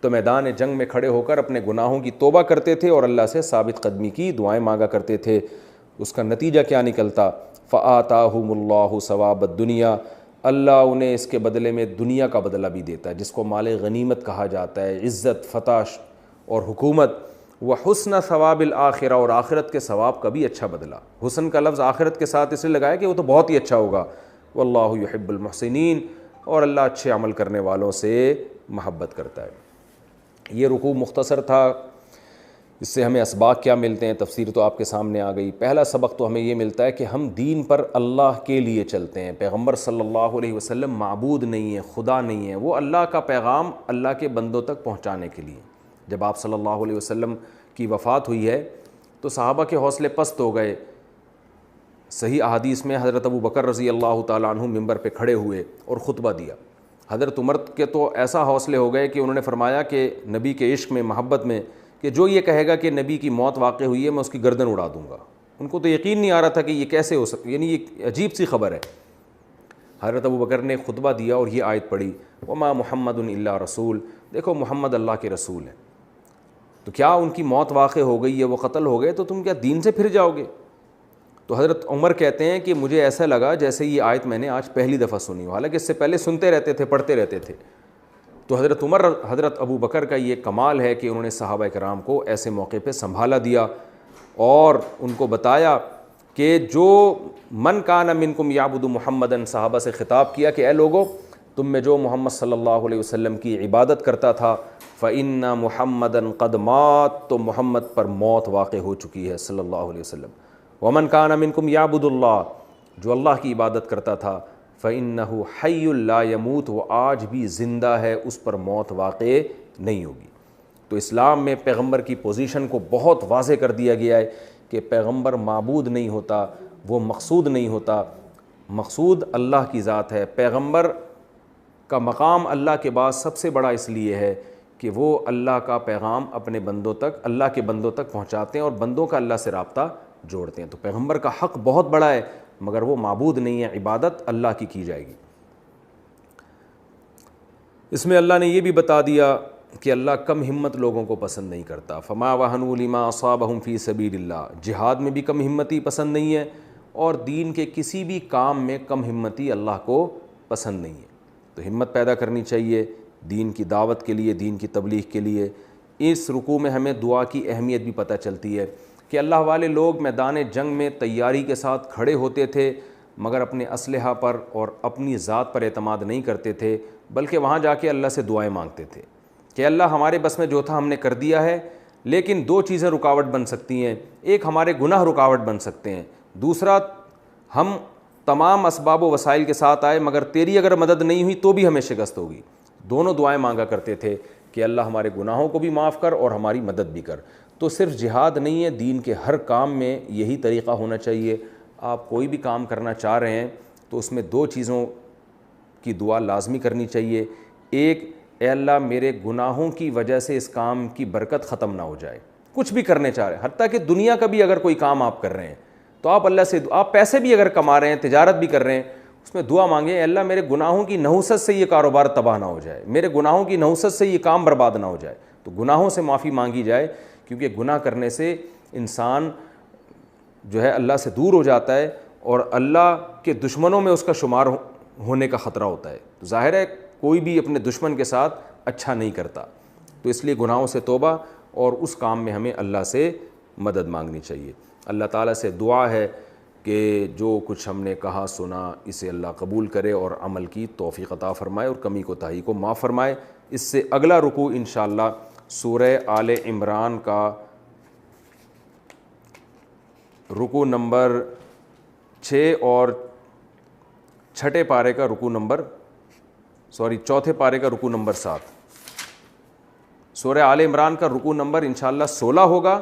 تو میدان جنگ میں کھڑے ہو کر اپنے گناہوں کی توبہ کرتے تھے اور اللہ سے ثابت قدمی کی دعائیں مانگا کرتے تھے. اس کا نتیجہ کیا نکلتا؟ فآتاہم اللہ ثواب الدنیا، اللہ انہیں اس کے بدلے میں دنیا کا بدلہ بھی دیتا ہے، جس کو مال غنیمت کہا جاتا ہے، عزت، فتح اور حکومت. وحسن ثواب الآخرہ، اور آخرت کے ثواب کا بھی اچھا بدلہ. حسن کا لفظ آخرت کے ساتھ اس لیے لگایا کہ وہ تو بہت ہی اچھا ہوگا. واللہ یحب المحسنین، اور اللہ اچھے عمل کرنے والوں سے محبت کرتا ہے. یہ رکوع مختصر تھا. اس سے ہمیں اسباق کیا ملتے ہیں؟ تفسیر تو آپ کے سامنے آ گئی. پہلا سبق تو ہمیں یہ ملتا ہے کہ ہم دین پر اللہ کے لیے چلتے ہیں. پیغمبر صلی اللہ علیہ وسلم معبود نہیں ہے، خدا نہیں ہے، وہ اللہ کا پیغام اللہ کے بندوں تک پہنچانے کے لیے. جب آپ صلی اللہ علیہ وسلم کی وفات ہوئی ہے تو صحابہ کے حوصلے پست ہو گئے. صحیح احادیث میں حضرت ابو بکر رضی اللہ تعالیٰ عنہ ممبر پہ کھڑے ہوئے اور خطبہ دیا. حضرت عمر کے تو ایسا حوصلے ہو گئے کہ انہوں نے فرمایا کہ نبی کے عشق میں، محبت میں، کہ جو یہ کہے گا کہ نبی کی موت واقع ہوئی ہے میں اس کی گردن اڑا دوں گا. ان کو تو یقین نہیں آ رہا تھا کہ یہ کیسے ہو سکتا، یعنی یہ عجیب سی خبر ہے. حضرت ابو بکر نے خطبہ دیا اور یہ آیت پڑھی وما محمد الا رسول، دیکھو محمد اللہ کے رسول ہیں. تو کیا ان کی موت واقع ہو گئی ہے، وہ قتل ہو گئے، تو تم کیا دین سے پھر جاؤ گے؟ تو حضرت عمر کہتے ہیں کہ مجھے ایسا لگا جیسے یہ آیت میں نے آج پہلی دفعہ سنی ہو، حالانکہ اس سے پہلے سنتے رہتے تھے، پڑھتے رہتے تھے. تو حضرت عمر، حضرت ابو بکر کا یہ کمال ہے کہ انہوں نے صحابہ کرام کو ایسے موقع پہ سنبھالا دیا اور ان کو بتایا کہ جو من کان منکم یعبد محمدن، صحابہ سے خطاب کیا کہ اے لوگو تم میں جو محمد صلی اللہ علیہ وسلم کی عبادت کرتا تھا، فإن محمدًا قد مات، تو محمد پر موت واقع ہو چکی ہے صلی اللہ علیہ وسلم. ومن کان منکم یعبد اللہ، جو اللہ کی عبادت کرتا تھا فَإِنَّهُ حَيٌّ لَا يَمُوتُ، وہ آج بھی زندہ ہے، اس پر موت واقع نہیں ہوگی۔ تو اسلام میں پیغمبر کی پوزیشن کو بہت واضح کر دیا گیا ہے کہ پیغمبر معبود نہیں ہوتا، وہ مقصود نہیں ہوتا، مقصود اللہ کی ذات ہے۔ پیغمبر کا مقام اللہ کے بعد سب سے بڑا اس لیے ہے کہ وہ اللہ کا پیغام اپنے بندوں تک، اللہ کے بندوں تک پہنچاتے ہیں اور بندوں کا اللہ سے رابطہ جوڑتے ہیں۔ تو پیغمبر کا حق بہت بڑا ہے، مگر وہ معبود نہیں ہے، عبادت اللہ کی جائے گی۔ اس میں اللہ نے یہ بھی بتا دیا کہ اللہ کم ہمت لوگوں کو پسند نہیں کرتا۔ فما وہنوا لما اصابہم فی سبیل اللہ، جہاد میں بھی کم ہمتی پسند نہیں ہے، اور دین کے کسی بھی کام میں کم ہمتی اللہ کو پسند نہیں ہے۔ تو ہمت پیدا کرنی چاہیے دین کی دعوت کے لیے، دین کی تبلیغ کے لیے۔ اس رکوع میں ہمیں دعا کی اہمیت بھی پتہ چلتی ہے کہ اللہ والے لوگ میدان جنگ میں تیاری کے ساتھ کھڑے ہوتے تھے، مگر اپنے اسلحہ پر اور اپنی ذات پر اعتماد نہیں کرتے تھے، بلکہ وہاں جا کے اللہ سے دعائیں مانگتے تھے کہ اللہ ہمارے بس میں جو تھا ہم نے کر دیا ہے، لیکن دو چیزیں رکاوٹ بن سکتی ہیں، ایک ہمارے گناہ رکاوٹ بن سکتے ہیں، دوسرا ہم تمام اسباب و وسائل کے ساتھ آئے مگر تیری اگر مدد نہیں ہوئی تو بھی ہمیں شکست ہوگی۔ دونوں دعائیں مانگا کرتے تھے کہ اللہ ہمارے گناہوں کو بھی معاف کر اور ہماری مدد بھی کر۔ تو صرف جہاد نہیں ہے، دین کے ہر کام میں یہی طریقہ ہونا چاہیے۔ آپ کوئی بھی کام کرنا چاہ رہے ہیں تو اس میں دو چیزوں کی دعا لازمی کرنی چاہیے۔ ایک، اے اللہ میرے گناہوں کی وجہ سے اس کام کی برکت ختم نہ ہو جائے۔ کچھ بھی کرنے چاہ رہے ہیں، حتیٰ کہ دنیا کا بھی اگر کوئی کام آپ کر رہے ہیں تو آپ اللہ سے، آپ پیسے بھی اگر کما رہے ہیں، تجارت بھی کر رہے ہیں، اس میں دعا مانگیں، اے اللہ میرے گناہوں کی نحوست سے یہ کاروبار تباہ نہ ہو جائے، میرے گناہوں کی نحوست سے یہ کام برباد نہ ہو جائے۔ تو گناہوں سے معافی مانگی جائے، کیونکہ گناہ کرنے سے انسان جو ہے اللہ سے دور ہو جاتا ہے اور اللہ کے دشمنوں میں اس کا شمار ہونے کا خطرہ ہوتا ہے۔ تو ظاہر ہے کوئی بھی اپنے دشمن کے ساتھ اچھا نہیں کرتا، تو اس لیے گناہوں سے توبہ اور اس کام میں ہمیں اللہ سے مدد مانگنی چاہیے۔ اللہ تعالیٰ سے دعا ہے کہ جو کچھ ہم نے کہا سنا اسے اللہ قبول کرے اور عمل کی توفیق عطا فرمائے اور کمی کوتاہی کو معاف فرمائے۔ اس سے اگلا رکوع انشاءاللہ سورہ آل عمران کا رکوع نمبر 6 اور چوتھے پارے کا رکوع نمبر 7۔ سورہ آل عمران کا رکوع نمبر انشاءاللہ 16 ہوگا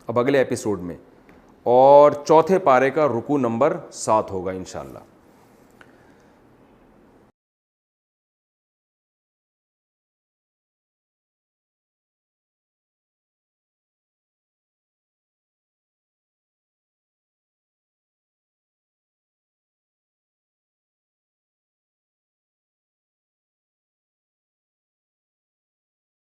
اب اگلے ایپیسوڈ میں، اور چوتھے پارے کا رکوع نمبر 7 ہوگا انشاءاللہ۔